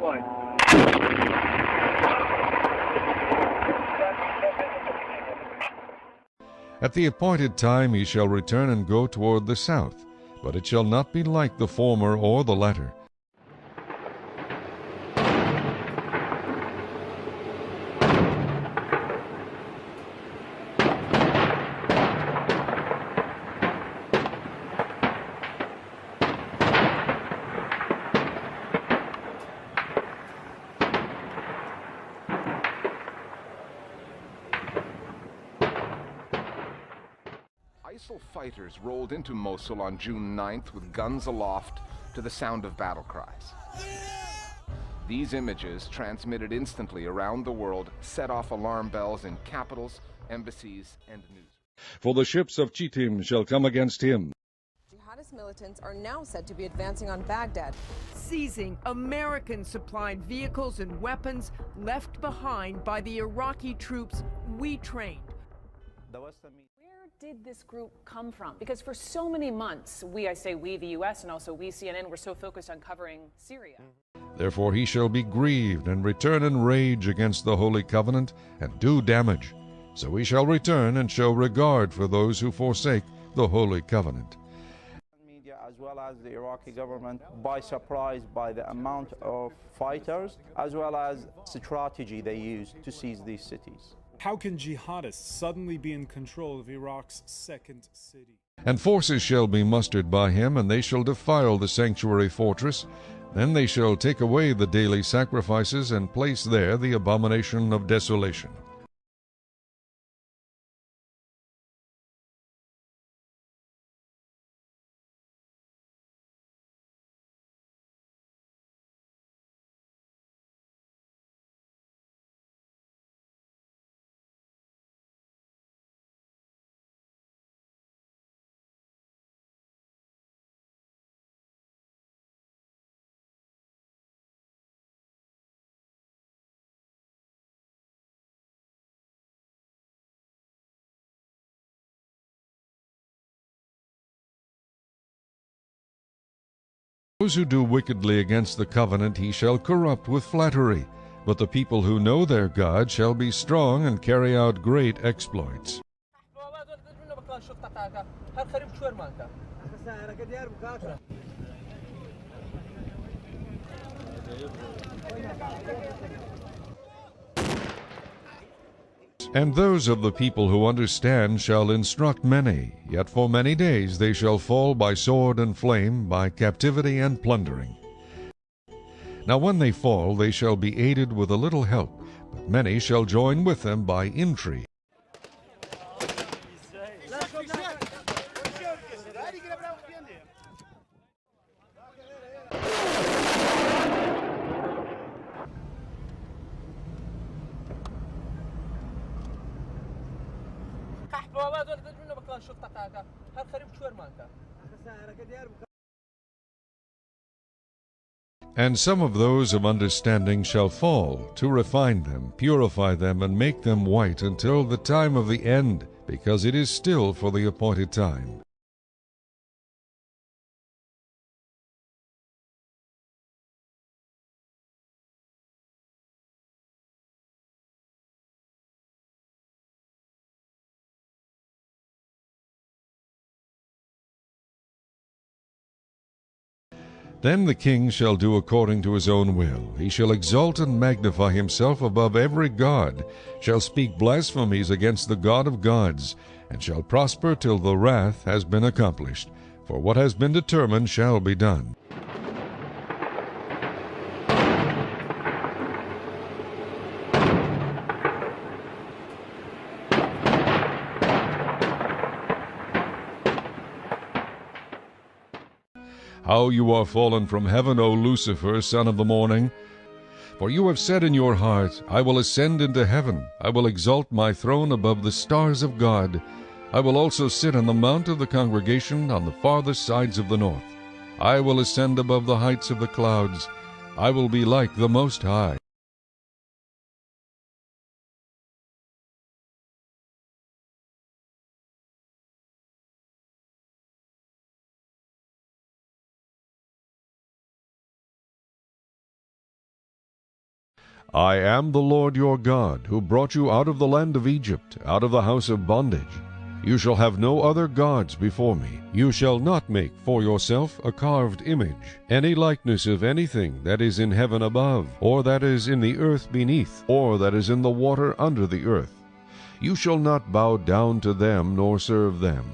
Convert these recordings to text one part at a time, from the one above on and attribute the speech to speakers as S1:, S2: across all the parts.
S1: point.
S2: At the appointed time he shall return and go toward the south, but it shall not be like the former or the latter.
S3: ISIL fighters rolled into Mosul on June 9th with guns aloft to the sound of battle cries. These images, transmitted instantly around the world, set off alarm bells in capitals, embassies, and news.
S2: For the ships of Chittim shall come against him.
S4: Jihadist militants are now said to be advancing on Baghdad,
S5: seizing American-supplied vehicles and weapons left behind by the Iraqi troops we trained.
S6: Where did this group come from? Because for so many months, I say we, the U.S., and also we, CNN, were so focused on covering Syria.
S2: Therefore he shall be grieved, and return in rage against the Holy Covenant, and do damage. So he shall return, and show regard for those who forsake the Holy Covenant.
S7: Media, as well as the Iraqi government, by surprise by the amount of fighters, as well as strategy they use to seize these cities.
S8: How can jihadists suddenly be in control of Iraq's second city?
S2: And forces shall be mustered by him, and they shall defile the sanctuary fortress. Then they shall take away the daily sacrifices, and place there the abomination of desolation. Those who do wickedly against the covenant he shall corrupt with flattery, but the people who know their God shall be strong and carry out great exploits. And those of the people who understand shall instruct many, yet for many days they shall fall by sword and flame, by captivity and plundering. Now when they fall, they shall be aided with a little help, but many shall join with them by intrigue. And some of those of understanding shall fall, to refine them, purify them, and make them white until the time of the end, because it is still for the appointed time. Then the king shall do according to his own will. He shall exalt and magnify himself above every god, shall speak blasphemies against the God of gods, and shall prosper till the wrath has been accomplished. For what has been determined shall be done. How you are fallen from heaven, O Lucifer, son of the morning! For you have said in your heart, I will ascend into heaven, I will exalt my throne above the stars of God. I will also sit on the mount of the congregation on the farthest sides of the north. I will ascend above the heights of the clouds. I will be like the Most High. I am the Lord your God, who brought you out of the land of Egypt, out of the house of bondage. You shall have no other gods before me. You shall not make for yourself a carved image, any likeness of anything that is in heaven above, or that is in the earth beneath, or that is in the water under the earth. You shall not bow down to them, nor serve them.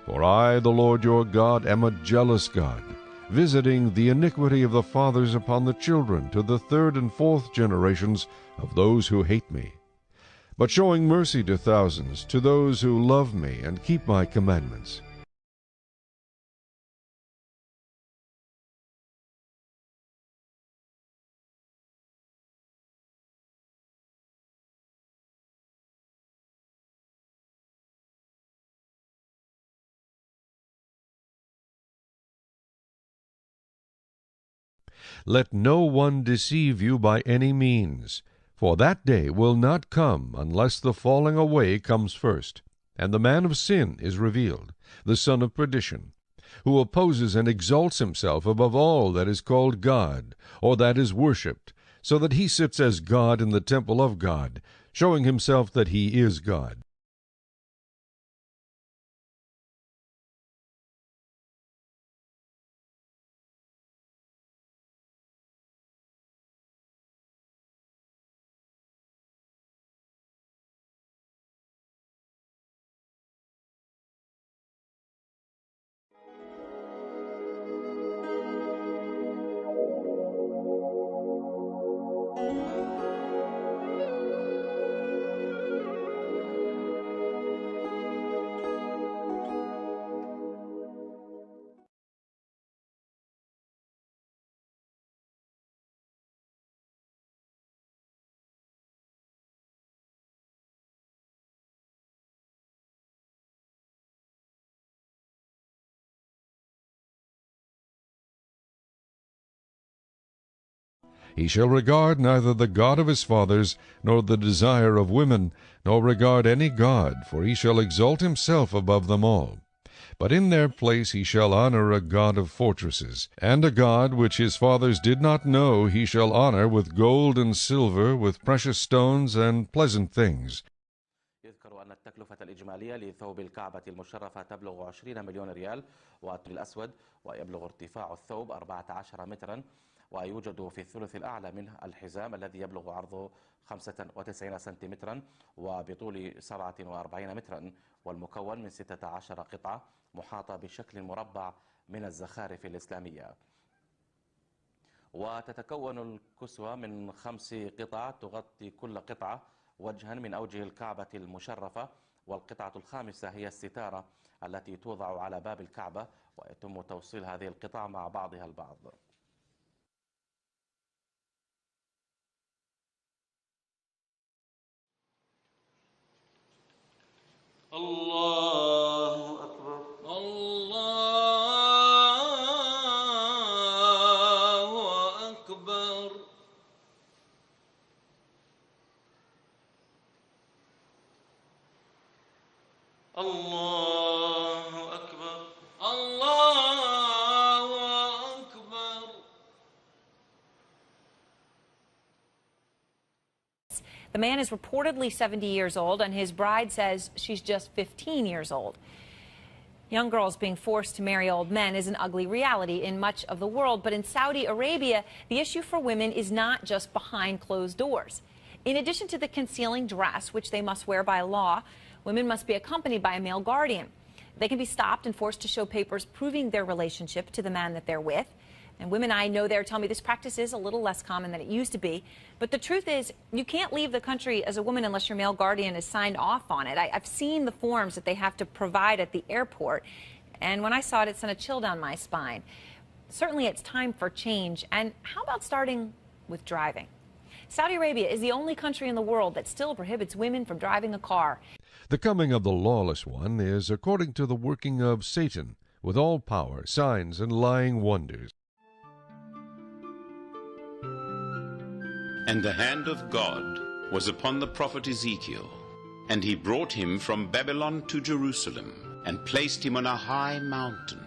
S2: For I, the Lord your God, am a jealous God, visiting the iniquity of the fathers upon the children to the third and fourth generations of those who hate me, but showing mercy to thousands, to those who love me and keep my commandments. Let no one deceive you by any means, for that day will not come unless the falling away comes first, and the man of sin is revealed, the son of perdition, who opposes and exalts himself above all that is called God, or that is worshipped, so that he sits as God in the temple of God, showing himself that he is God. He shall regard neither the God of his fathers, nor the desire of women, nor regard any god, for he shall exalt himself above them all. But in their place he shall honor a god of fortresses, and a god which his fathers did not know he shall honor with gold and silver, with precious stones and pleasant things.
S1: يذكر أن التكلفة الإجمالية لثوب الكعبة المشرفة تبلغ 20 مليون ريال والأسود، ويبلغ ارتفاع الثوب 14 مترا، ويوجد في الثلث الأعلى منه الحزام الذي يبلغ عرضه 95 سنتيمترا وبطول 47 مترا، والمكون من 16 قطعة محاطة بشكل مربع من الزخارف الإسلامية. وتتكون الكسوة من 5 قطع تغطي كل قطعة وجها من أوجه الكعبة المشرفة، والقطعة الخامسة هي الستارة التي توضع على باب الكعبة، ويتم توصيل هذه القطع مع بعضها البعض.
S9: الله أكبر الله أكبر الله أكبر الله أكبر.
S10: The man is reportedly 70 years old, and his bride says she's just 15 years old. Young girls being forced to marry old men is an ugly reality in much of the world, but in Saudi Arabia, the issue for women is not just behind closed doors. In addition to the concealing dress, which they must wear by law, women must be accompanied by a male guardian. They can be stopped and forced to show papers proving their relationship to the man that they're with. And women I know there tell me this practice is a little less common than it used to be. But the truth is, you can't leave the country as a woman unless your male guardian is signed off on it. I've seen the forms that they have to provide at the airport, and when I saw it, it sent a chill down my spine. Certainly it's time for change. And how about starting with driving? Saudi Arabia is the only country in the world that still prohibits women from driving a car.
S2: The coming of the lawless one is according to the working of Satan, with all power, signs, and lying wonders.
S11: And the hand of God was upon the prophet Ezekiel, and he brought him from Babylon to Jerusalem, and placed him on a high mountain.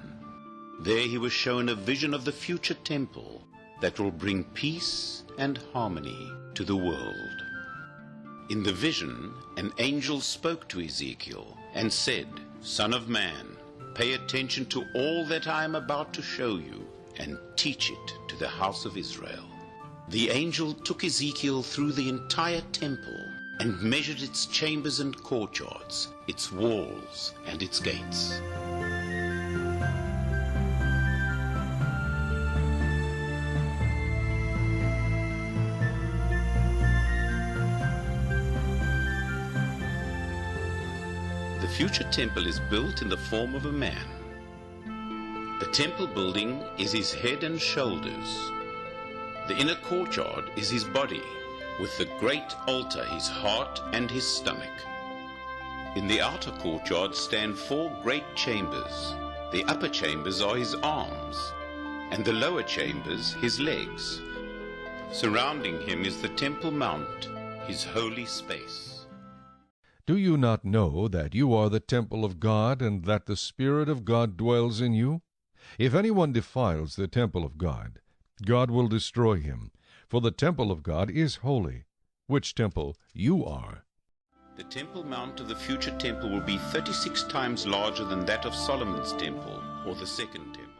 S11: There he was shown a vision of the future temple, that will bring peace and harmony to the world. In the vision, an angel spoke to Ezekiel and said, "Son of man, pay attention to all that I am about to show you and teach it to the house of Israel." The angel took Ezekiel through the entire temple and measured its chambers and courtyards, its walls and its gates. The future temple is built in the form of a man. The temple building is his head and shoulders. The inner courtyard is his body, with the great altar his heart and his stomach. In the outer courtyard stand 4 great chambers. The upper chambers are his arms, and the lower chambers his legs. Surrounding him is the Temple Mount, his holy space.
S2: Do you not know that you are the temple of God, and that the Spirit of God dwells in you? If anyone defiles the temple of God, God will destroy him, for the temple of God is holy, which temple you are.
S11: The Temple Mount of the future temple will be 36 times larger than that of Solomon's temple, or the second temple.